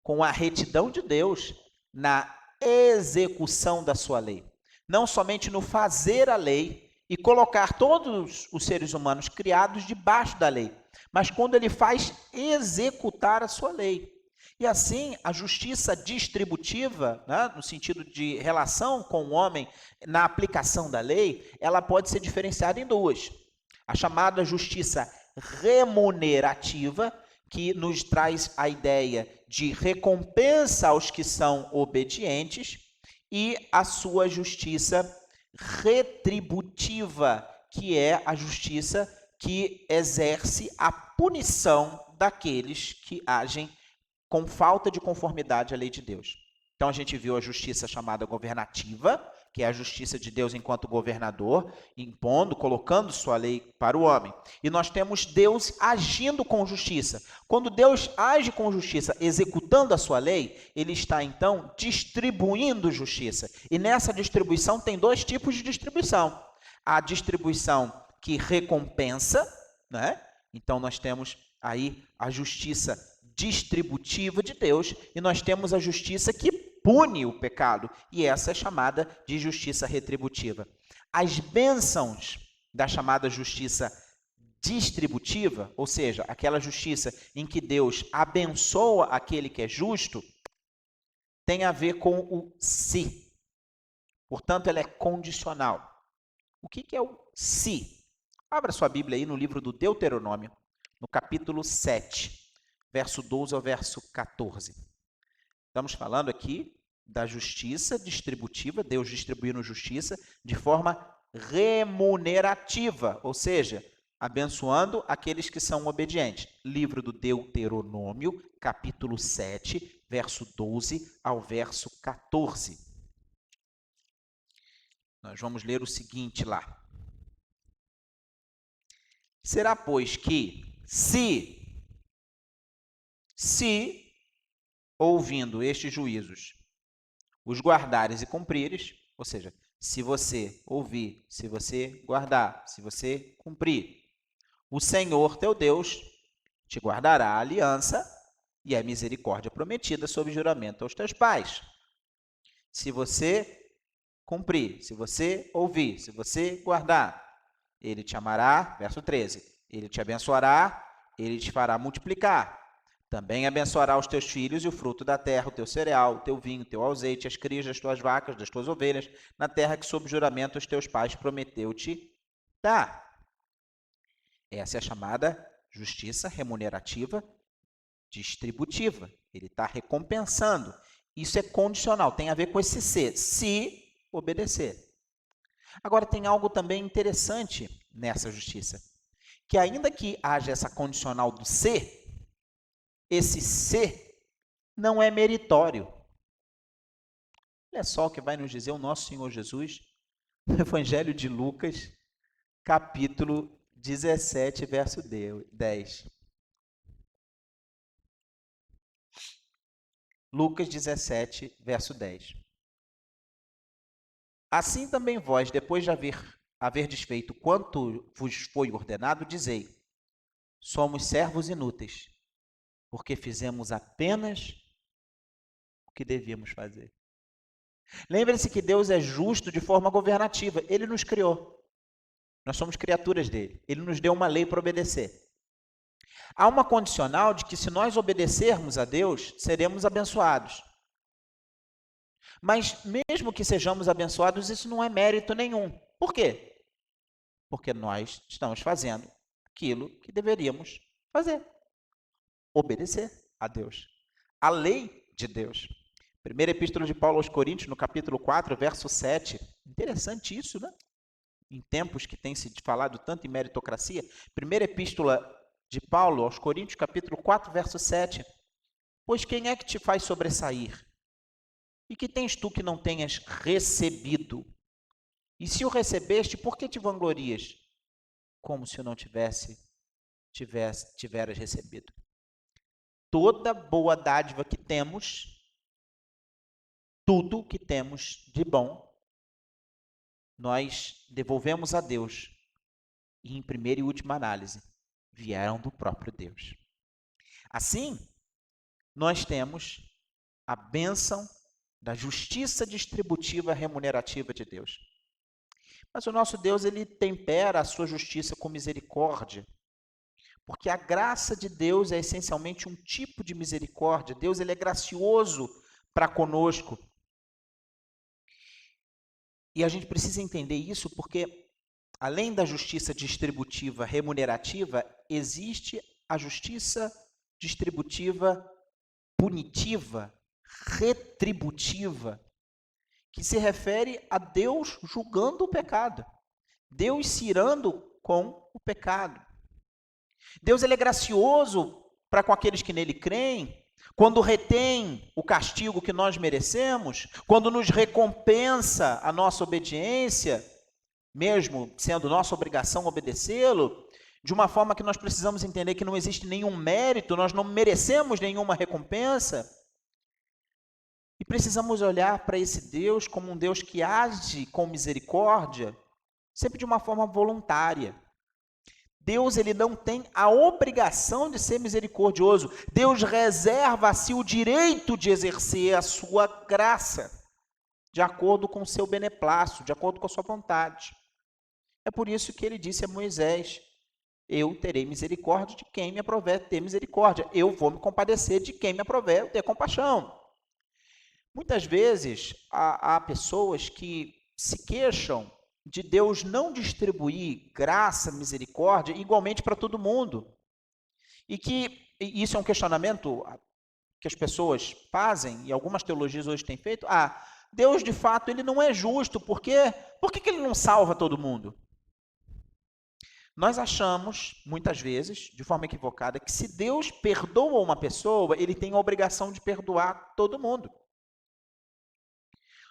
com a retidão de Deus na execução da sua lei. Não somente no fazer a lei e colocar todos os seres humanos criados debaixo da lei, mas quando ele faz executar a sua lei. E assim, a justiça distributiva, né, no sentido de relação com o homem na aplicação da lei, ela pode ser diferenciada em duas. A chamada justiça remunerativa, que nos traz a ideia de recompensa aos que são obedientes, e a sua justiça retributiva, que é a justiça que exerce a punição daqueles que agem com falta de conformidade à lei de Deus. Então, a gente viu a justiça chamada governativa, que é a justiça de Deus enquanto governador, impondo, colocando sua lei para o homem. E nós temos Deus agindo com justiça. Quando Deus age com justiça, executando a sua lei, ele está, então, distribuindo justiça. E nessa distribuição tem dois tipos de distribuição. A distribuição que recompensa, né? Então, nós temos aí a justiça distributiva de Deus, e nós temos a justiça que pune o pecado, e essa é chamada de justiça retributiva. As bênçãos da chamada justiça distributiva, ou seja, aquela justiça em que Deus abençoa aquele que é justo, tem a ver com o se. Portanto, ela é condicional. O que é o se? Abra sua Bíblia aí no livro do Deuteronômio, no capítulo 7. Verso 12 ao verso 14. Estamos falando aqui da justiça distributiva, Deus distribuindo justiça de forma remunerativa, ou seja, abençoando aqueles que são obedientes. Livro do Deuteronômio, capítulo 7, verso 12 ao verso 14. Nós vamos ler o seguinte lá. Será, pois, que se ouvindo estes juízos, os guardares e cumprires, ou seja, se você ouvir, se você guardar, se você cumprir, o Senhor teu Deus te guardará a aliança e a misericórdia prometida sob juramento aos teus pais. Se você cumprir, se você ouvir, se você guardar, ele te amará, verso 13, ele te abençoará, ele te fará multiplicar. Também abençoará os teus filhos e o fruto da terra, o teu cereal, o teu vinho, o teu azeite, as crias das tuas vacas, das tuas ovelhas, na terra que sob juramento os teus pais prometeu-te dar. Essa é a chamada justiça remunerativa distributiva. Ele está recompensando. Isso é condicional, tem a ver com esse se obedecer. Agora, tem algo também interessante nessa justiça, que ainda que haja essa condicional do se, esse se não é meritório. Olha só o que vai nos dizer o nosso Senhor Jesus no Evangelho de Lucas, capítulo 17, verso 10. Lucas 17, verso 10. Assim também vós, depois de haver desfeito quanto vos foi ordenado, dizei: somos servos inúteis, porque fizemos apenas o que devíamos fazer. Lembre-se que Deus é justo de forma governativa. Ele nos criou. Nós somos criaturas dele. Ele nos deu uma lei para obedecer. Há uma condicional de que se nós obedecermos a Deus, seremos abençoados. Mas mesmo que sejamos abençoados, isso não é mérito nenhum. Por quê? Porque nós estamos fazendo aquilo que deveríamos fazer. Obedecer a Deus. A lei de Deus. Primeira Epístola de Paulo aos Coríntios, no capítulo 4, verso 7. Interessante isso, né? Em tempos que tem se falado tanto em meritocracia. Primeira Epístola de Paulo aos Coríntios, capítulo 4, verso 7. Pois quem é que te faz sobressair? E que tens tu que não tenhas recebido? E se o recebeste, por que te vanglorias? Como se não tiveras recebido. Toda boa dádiva que temos, tudo que temos de bom, nós devolvemos a Deus. E em primeira e última análise, vieram do próprio Deus. Assim, nós temos a bênção da justiça distributiva remunerativa de Deus. Mas o nosso Deus, ele tempera a sua justiça com misericórdia, porque a graça de Deus é essencialmente um tipo de misericórdia. Deus, ele é gracioso para conosco. E a gente precisa entender isso porque, além da justiça distributiva remunerativa, existe a justiça distributiva punitiva, retributiva, que se refere a Deus julgando o pecado, Deus se irando com o pecado. Deus, ele é gracioso para com aqueles que nele creem, quando retém o castigo que nós merecemos, quando nos recompensa a nossa obediência, mesmo sendo nossa obrigação obedecê-lo, de uma forma que nós precisamos entender que não existe nenhum mérito, nós não merecemos nenhuma recompensa. E precisamos olhar para esse Deus como um Deus que age com misericórdia, sempre de uma forma voluntária. Deus, ele não tem a obrigação de ser misericordioso. Deus reserva a si o direito de exercer a sua graça, de acordo com o seu beneplácito, de acordo com a sua vontade. É por isso que ele disse a Moisés: eu terei misericórdia de quem me aprover ter misericórdia. Eu vou me compadecer de quem me aprover ter compaixão. Muitas vezes, há pessoas que se queixam de Deus não distribuir graça, misericórdia igualmente para todo mundo. E isso é um questionamento que as pessoas fazem, e algumas teologias hoje têm feito. Deus de fato ele não é justo, por que ele não salva todo mundo? Nós achamos, muitas vezes, de forma equivocada, que se Deus perdoa uma pessoa, ele tem a obrigação de perdoar todo mundo.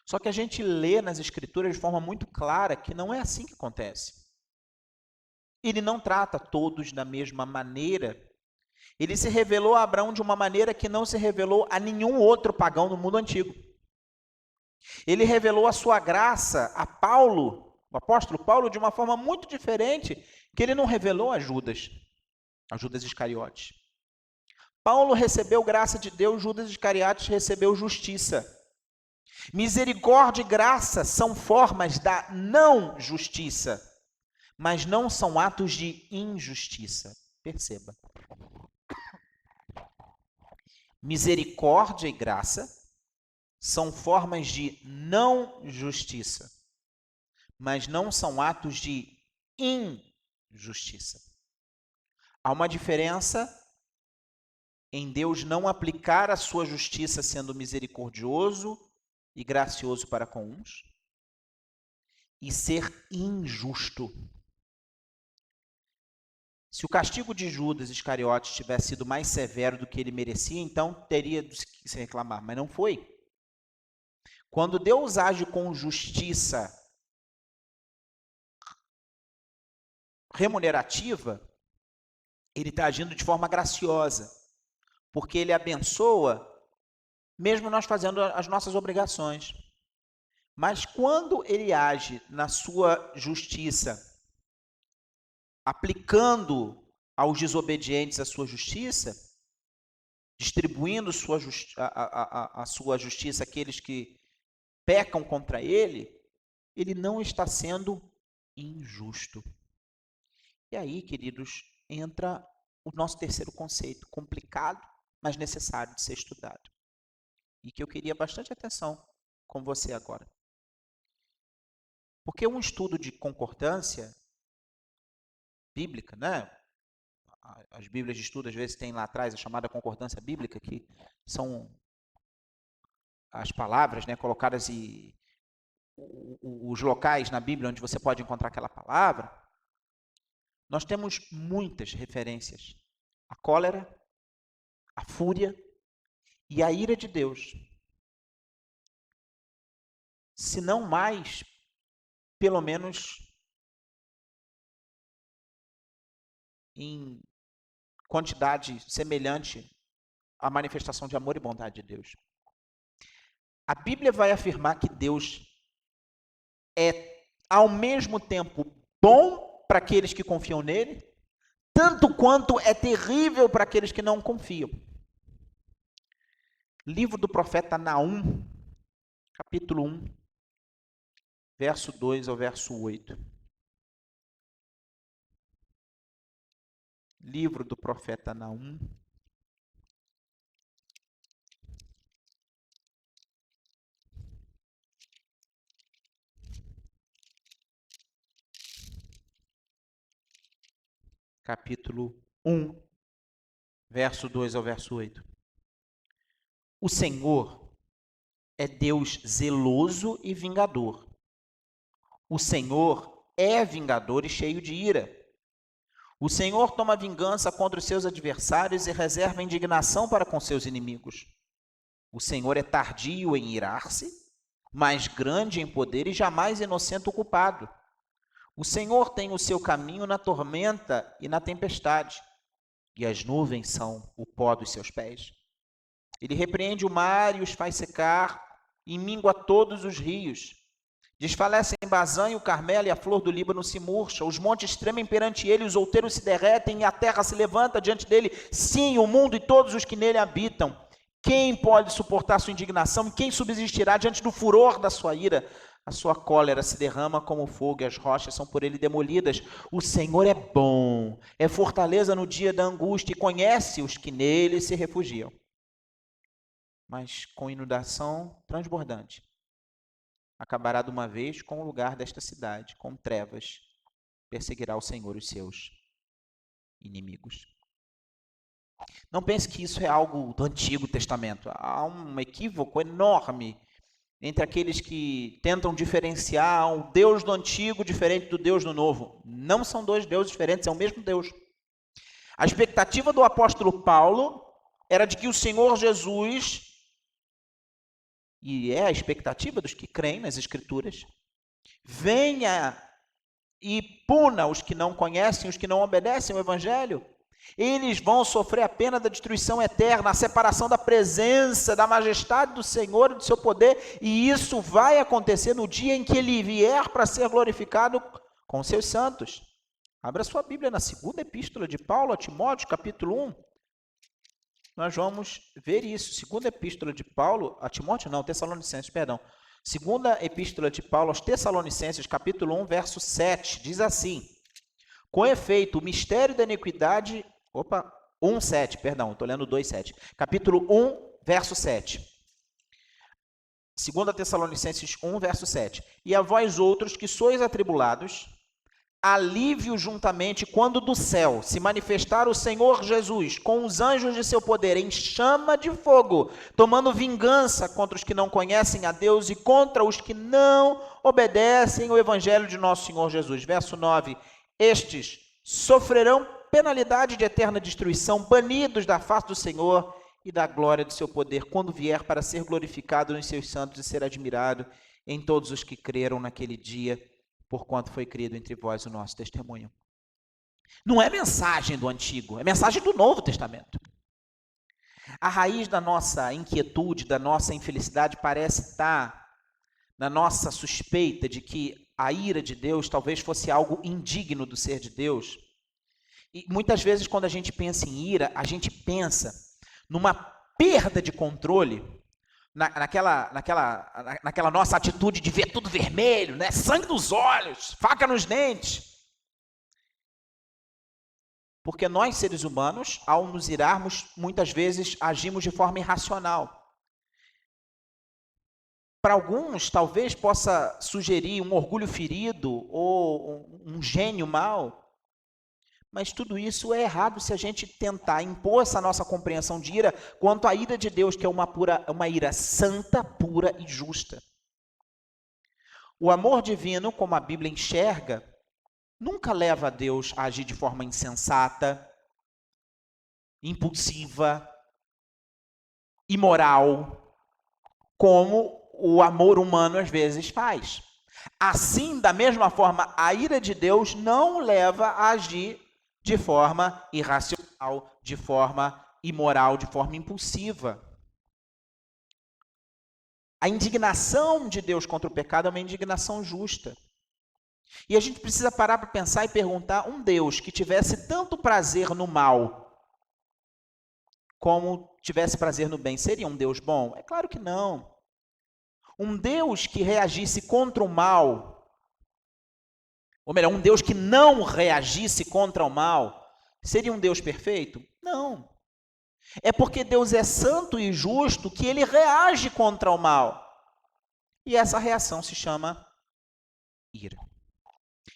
Só que a gente lê nas Escrituras de forma muito clara que não é assim que acontece. Ele não trata todos da mesma maneira. Ele se revelou a Abraão de uma maneira que não se revelou a nenhum outro pagão no mundo antigo. Ele revelou a sua graça a Paulo, o apóstolo Paulo, de uma forma muito diferente que ele não revelou a Judas Iscariotes. Paulo recebeu graça de Deus, Judas Iscariotes recebeu justiça. Misericórdia e graça são formas da não justiça, mas não são atos de injustiça. Perceba. Misericórdia e graça são formas de não justiça, mas não são atos de injustiça. Há uma diferença em Deus não aplicar a sua justiça sendo misericordioso e gracioso para com uns e ser injusto. Se o castigo de Judas Iscariotes tivesse sido mais severo do que ele merecia, então teria de se reclamar, mas não foi. Quando Deus age com justiça remunerativa, ele está agindo de forma graciosa, porque ele abençoa, mesmo nós fazendo as nossas obrigações. Mas quando ele age na sua justiça, aplicando aos desobedientes a sua justiça, distribuindo a sua justiça àqueles que pecam contra ele, ele não está sendo injusto. E aí, queridos, entra o nosso terceiro conceito, complicado, mas necessário de ser estudado. E que eu queria bastante atenção com você agora. Porque um estudo de concordância bíblica, né? As Bíblias de estudo, às vezes, tem lá atrás a chamada concordância bíblica, que são as palavras, né, colocadas e os locais na Bíblia onde você pode encontrar aquela palavra. Nós temos muitas referências à cólera, à fúria e à ira de Deus. Se não mais, pelo menos em quantidade semelhante à manifestação de amor e bondade de Deus. A Bíblia vai afirmar que Deus é, ao mesmo tempo, bom para aqueles que confiam nele, tanto quanto é terrível para aqueles que não confiam. Livro do profeta Naum, capítulo 1, verso 2 ao verso 8. Livro do profeta Naum, capítulo 1, verso 2 ao verso 8. O Senhor é Deus zeloso e vingador. O Senhor é vingador e cheio de ira. O Senhor toma vingança contra os seus adversários e reserva indignação para com seus inimigos. O Senhor é tardio em irar-se, mas grande em poder e jamais inocente o culpado. O Senhor tem o seu caminho na tormenta e na tempestade, e as nuvens são o pó dos seus pés. Ele repreende o mar e os faz secar, e mingua todos os rios. Desfalecem Bazã e o Carmelo, e a flor do Líbano se murcha. Os montes tremem perante ele, os outeiros se derretem, e a terra se levanta diante dele. Sim, o mundo e todos os que nele habitam. Quem pode suportar sua indignação? E quem subsistirá diante do furor da sua ira? A sua cólera se derrama como fogo, e as rochas são por ele demolidas. O Senhor é bom, é fortaleza no dia da angústia, e conhece os que nele se refugiam. Mas com inundação transbordante, acabará de uma vez com o lugar desta cidade, com trevas, perseguirá o Senhor os seus inimigos. Não pense que isso é algo do Antigo Testamento. Há um equívoco enorme entre aqueles que tentam diferenciar o Deus do antigo diferente do Deus do novo. Não são dois deuses diferentes, é o mesmo Deus. A expectativa do apóstolo Paulo era de que o Senhor Jesus, e é a expectativa dos que creem nas Escrituras, venha e puna os que não conhecem, os que não obedecem ao Evangelho. Eles vão sofrer a pena da destruição eterna, a separação da presença, da majestade do Senhor e do seu poder, e isso vai acontecer no dia em que Ele vier para ser glorificado com seus santos. Abra sua Bíblia na segunda epístola de Paulo a Timóteo, capítulo 1. Nós vamos ver isso. Segunda epístola de Paulo a Timóteo, não, Tessalonicenses, perdão. Segunda epístola de Paulo aos Tessalonicenses, capítulo 1, verso 7, diz assim: com efeito, o mistério da iniquidade... 1,7, perdão, estou lendo 2,7. Capítulo 1, verso 7. 2 Tessalonicenses 1, verso 7. E a vós outros que sois atribulados, alívio juntamente quando do céu se manifestar o Senhor Jesus com os anjos de seu poder em chama de fogo, tomando vingança contra os que não conhecem a Deus e contra os que não obedecem ao evangelho de nosso Senhor Jesus. Verso 9. Estes sofrerão penalidade de eterna destruição, banidos da face do Senhor e da glória do seu poder, quando vier para ser glorificado nos seus santos e ser admirado em todos os que creram naquele dia, porquanto foi crido entre vós o nosso testemunho. Não é mensagem do Antigo, é mensagem do Novo Testamento. A raiz da nossa inquietude, da nossa infelicidade, parece estar na nossa suspeita de que a ira de Deus talvez fosse algo indigno do ser de Deus. E muitas vezes, quando a gente pensa em ira, a gente pensa numa perda de controle, naquela nossa atitude de ver tudo vermelho, né? Sangue nos olhos, faca nos dentes. Porque nós, seres humanos, ao nos irarmos, muitas vezes agimos de forma irracional. Para alguns, talvez possa sugerir um orgulho ferido ou um gênio mau. Mas tudo isso é errado se a gente tentar impor essa nossa compreensão de ira quanto à ira de Deus, que é uma ira santa, pura e justa. O amor divino, como a Bíblia enxerga, nunca leva a Deus a agir de forma insensata, impulsiva, imoral, como o amor humano às vezes faz. Assim, da mesma forma, a ira de Deus não leva a agir de forma irracional, de forma imoral, de forma impulsiva. A indignação de Deus contra o pecado é uma indignação justa. E a gente precisa parar para pensar e perguntar, um Deus que tivesse tanto prazer no mal como tivesse prazer no bem, seria um Deus bom? É claro que não. Um Deus que reagisse contra o mal, ou melhor, um Deus que não reagisse contra o mal, seria um Deus perfeito? Não. É porque Deus é santo e justo que ele reage contra o mal. E essa reação se chama ira.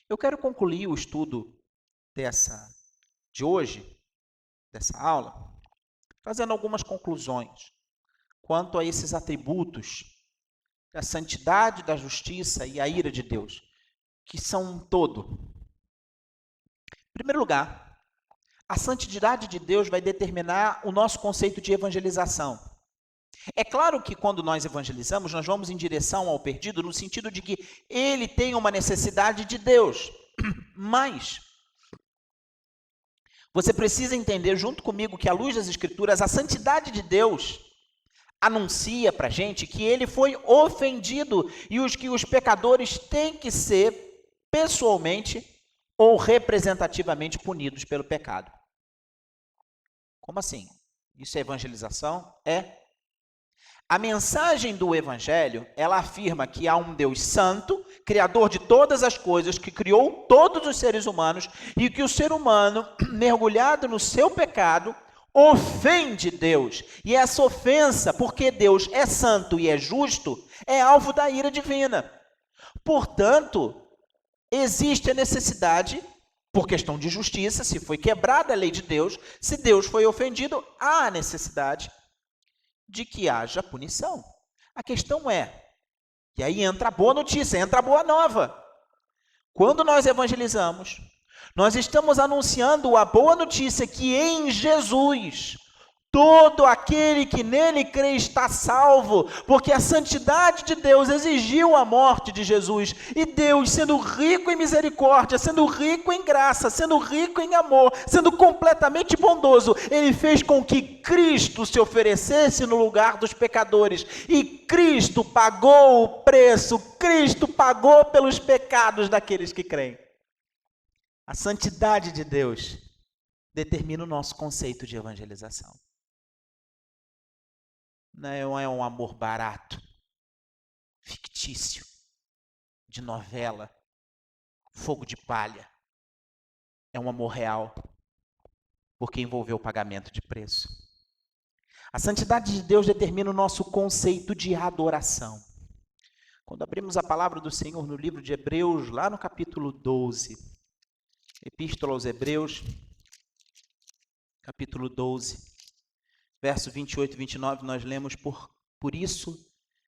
Eu quero concluir o estudo de hoje, dessa aula, trazendo algumas conclusões quanto a esses atributos da santidade, da justiça e a ira de Deus, que são um todo. Em primeiro lugar, a santidade de Deus vai determinar o nosso conceito de evangelização. É claro que quando nós evangelizamos, nós vamos em direção ao perdido, no sentido de que ele tem uma necessidade de Deus. Mas você precisa entender junto comigo que, à luz das Escrituras, a santidade de Deus anuncia para a gente que ele foi ofendido e que os pecadores têm que ser pessoalmente ou representativamente punidos pelo pecado. Como assim? Isso é evangelização? É. A mensagem do Evangelho, ela afirma que há um Deus santo, criador de todas as coisas, que criou todos os seres humanos, e que o ser humano, mergulhado no seu pecado, ofende Deus. E essa ofensa, porque Deus é santo e é justo, é alvo da ira divina. Portanto, existe a necessidade, por questão de justiça, se foi quebrada a lei de Deus, se Deus foi ofendido, há a necessidade de que haja punição. A questão é, E aí entra a boa notícia, entra a boa nova. Quando nós evangelizamos, nós estamos anunciando a boa notícia que em Jesus, todo aquele que nele crê está salvo, porque a santidade de Deus exigiu a morte de Jesus, e Deus, sendo rico em misericórdia, sendo rico em graça, sendo rico em amor, sendo completamente bondoso, ele fez com que Cristo se oferecesse no lugar dos pecadores, e Cristo pagou o preço, Cristo pagou pelos pecados daqueles que creem. A santidade de Deus determina o nosso conceito de evangelização. Não é um amor barato, fictício, de novela, fogo de palha. É um amor real, porque envolveu o pagamento de preço. A santidade de Deus determina o nosso conceito de adoração. Quando abrimos a palavra do Senhor no livro de Hebreus, lá no capítulo 12, Epístola aos Hebreus, capítulo 12, verso 28 e 29, nós lemos: por isso,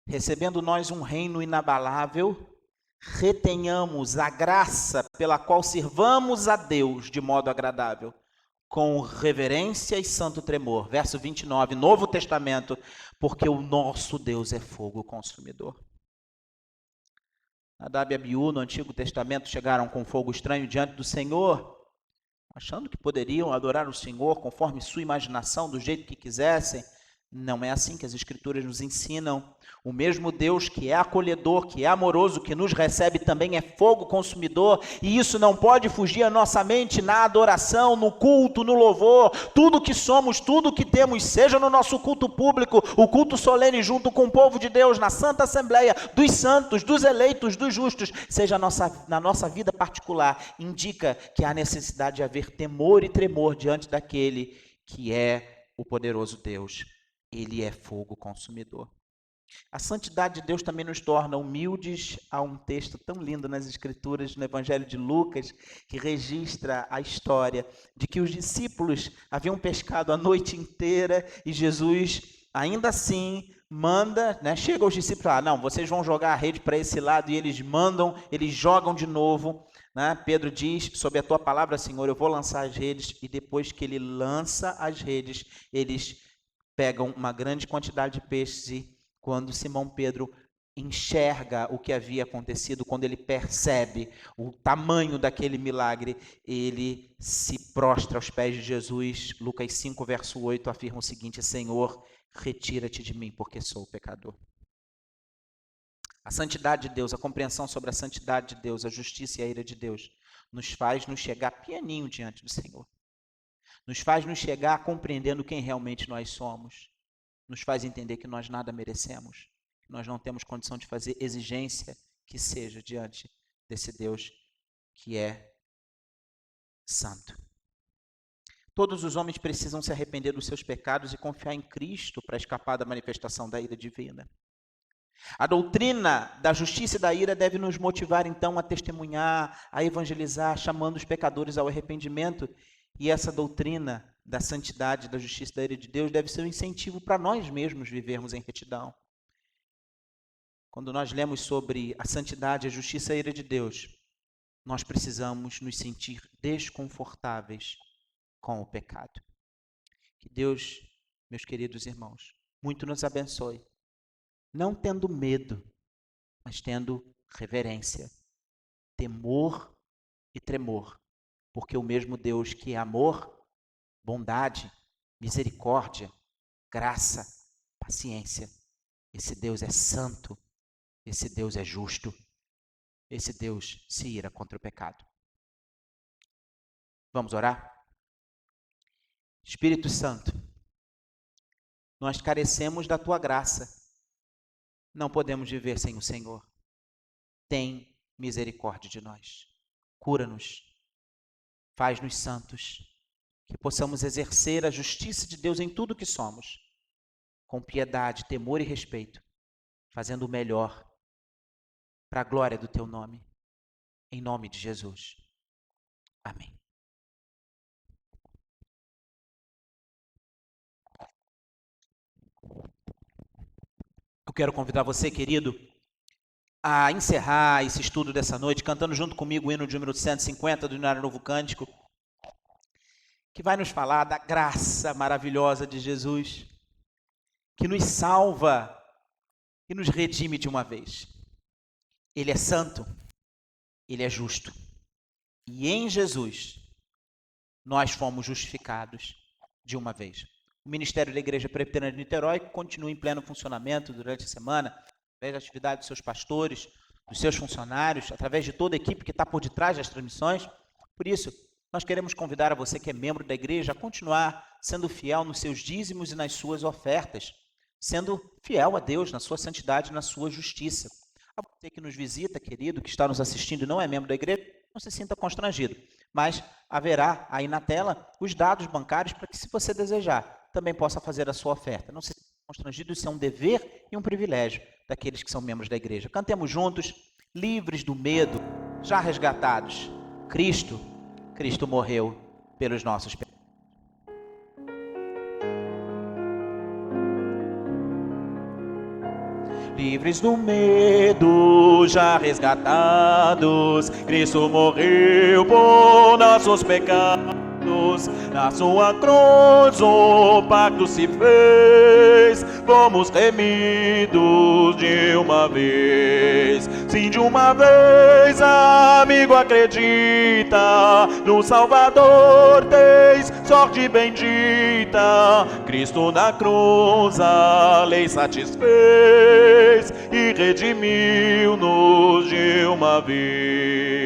recebendo nós um reino inabalável, retenhamos a graça pela qual sirvamos a Deus de modo agradável, com reverência e santo tremor. Verso 29, Novo Testamento, porque o nosso Deus é fogo consumidor. Nadab e Abiú, no Antigo Testamento, chegaram com fogo estranho diante do Senhor, achando que poderiam adorar o Senhor conforme sua imaginação, do jeito que quisessem. Não é assim que as Escrituras nos ensinam. O mesmo Deus que é acolhedor, que é amoroso, que nos recebe, também é fogo consumidor, e isso não pode fugir à nossa mente na adoração, no culto, no louvor. Tudo que somos, tudo que temos, seja no nosso culto público, o culto solene junto com o povo de Deus, na Santa Assembleia, dos santos, dos eleitos, dos justos, seja na nossa vida particular, indica que há necessidade de haver temor e tremor diante daquele que é o poderoso Deus. Ele é fogo consumidor. A santidade de Deus também nos torna humildes. Há um texto tão lindo nas Escrituras, no Evangelho de Lucas, que registra a história de que os discípulos haviam pescado a noite inteira e Jesus, ainda assim, manda, chega aos discípulos, não, vocês vão jogar a rede para esse lado, e eles jogam de novo. Pedro diz: sob a tua palavra, Senhor, eu vou lançar as redes, e depois que ele lança as redes, eles pegam uma grande quantidade de peixes, e quando Simão Pedro enxerga o que havia acontecido, quando ele percebe o tamanho daquele milagre, ele se prostra aos pés de Jesus. Lucas 5, verso 8, afirma o seguinte: Senhor, retira-te de mim, porque sou pecador. A santidade de Deus, a compreensão sobre a santidade de Deus, a justiça e a ira de Deus, nos faz nos chegar pianinho diante do Senhor. Nos faz nos chegar compreendendo quem realmente nós somos. Nos faz entender que nós nada merecemos, que nós não temos condição de fazer exigência que seja diante desse Deus que é santo. Todos os homens precisam se arrepender dos seus pecados e confiar em Cristo para escapar da manifestação da ira divina. A doutrina da justiça e da ira deve nos motivar, então, a testemunhar, a evangelizar, chamando os pecadores ao arrependimento. E essa doutrina da santidade, da justiça e da ira de Deus deve ser um incentivo para nós mesmos vivermos em retidão. Quando nós lemos sobre a santidade, a justiça e a ira de Deus, nós precisamos nos sentir desconfortáveis com o pecado. Que Deus, meus queridos irmãos, muito nos abençoe, não tendo medo, mas tendo reverência, temor e tremor, porque o mesmo Deus que é amor, bondade, misericórdia, graça, paciência, esse Deus é santo, esse Deus é justo, esse Deus se ira contra o pecado. Vamos orar? Espírito Santo, nós carecemos da tua graça, não podemos viver sem o Senhor. Tem misericórdia de nós, cura-nos, faz-nos santos, que possamos exercer a justiça de Deus em tudo que somos, com piedade, temor e respeito, fazendo o melhor para a glória do teu nome, em nome de Jesus. Amém. Eu quero convidar você, querido, a encerrar esse estudo dessa noite, cantando junto comigo o hino de número 150 do Hinário Novo Cântico, que vai nos falar da graça maravilhosa de Jesus, que nos salva e nos redime de uma vez. Ele é santo, ele é justo. E em Jesus, nós fomos justificados de uma vez. O Ministério da Igreja Presbiteriana de Niterói continua em pleno funcionamento durante a semana, através da atividade dos seus pastores, dos seus funcionários, através de toda a equipe que está por detrás das transmissões. Por isso, nós queremos convidar a você que é membro da igreja a continuar sendo fiel nos seus dízimos e nas suas ofertas, sendo fiel a Deus na sua santidade e na sua justiça. A você que nos visita, querido, que está nos assistindo e não é membro da igreja, não se sinta constrangido, mas haverá aí na tela os dados bancários para que, se você desejar, também possa fazer a sua oferta. Não se sinta constrangido, isso é um dever e um privilégio daqueles que são membros da igreja. Cantemos juntos, livres do medo, já resgatados. Cristo morreu pelos nossos pecados. Livres do medo, já resgatados, Cristo morreu por nossos pecados. Na sua cruz o pacto se fez, fomos remidos de uma vez. Sim, de uma vez, amigo, acredita, no Salvador tens sorte bendita. Cristo na cruz a lei satisfez e redimiu-nos de uma vez.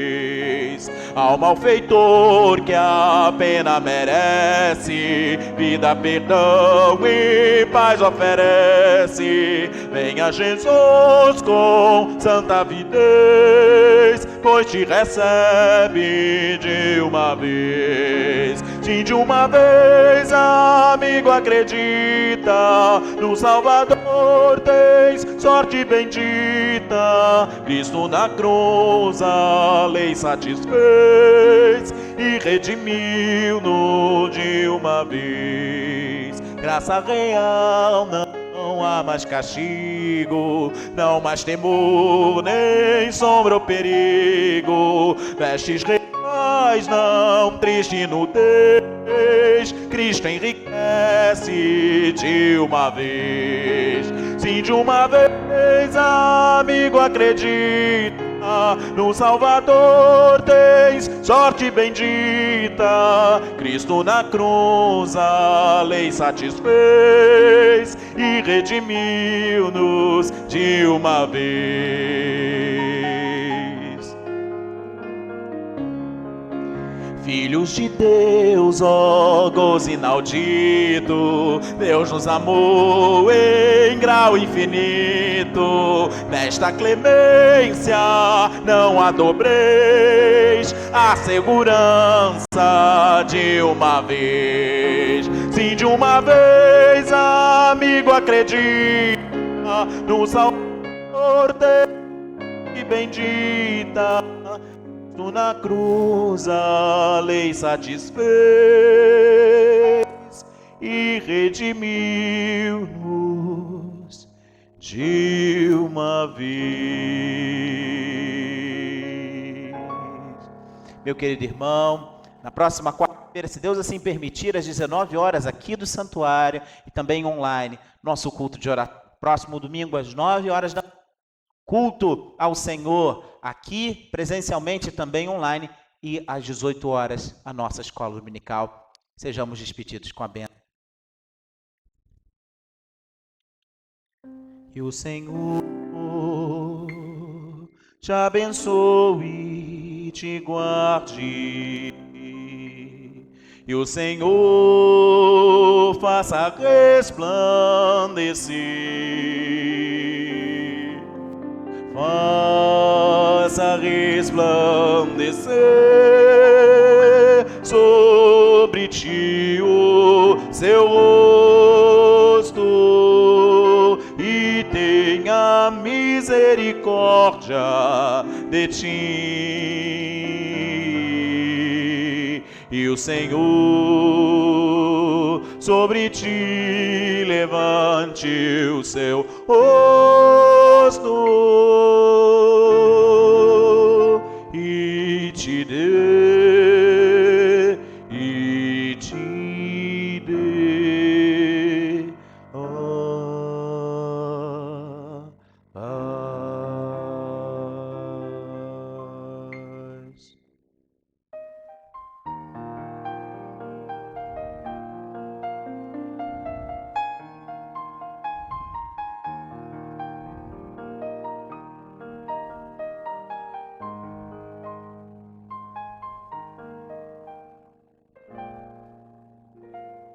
Ao malfeitor que a pena merece, vida, perdão e paz oferece. Venha Jesus com santa avidez, pois te recebe de uma vez. Sim, de uma vez, amigo, acredita, no Salvador tens sorte bendita. Cristo na cruz a lei satisfez e redimiu-nos de uma vez. Graça real, não há mais castigo, não mais temor, nem sombra ou perigo. Vestes reais, não triste nudez, Cristo enriquece de uma vez. Sim, de uma vez, amigo, acredita, no Salvador tens sorte bendita. Cristo na cruz a lei satisfez e redimiu-nos de uma vez. Filhos de Deus, ó gozo inaudito, Deus nos amou em grau infinito. Nesta clemência não há dobreis, a segurança de uma vez. Sim, de uma vez, amigo, acredita, no Salvador e bendita. Na cruz a lei satisfez e redimiu-nos de uma vez. Meu querido irmão, na próxima quarta-feira, se Deus assim permitir, às 19 horas aqui do santuário e também online, nosso culto de oração. Próximo domingo às 9 horas da culto ao Senhor, aqui presencialmente também online, e às 18 horas a nossa escola dominical. Sejamos despedidos com a bênção. E o Senhor te abençoe e te guarde. E o Senhor faça resplandecer, faça resplandecer sobre ti o seu rosto e tenha misericórdia de ti. E o Senhor sobre ti levante o seu rosto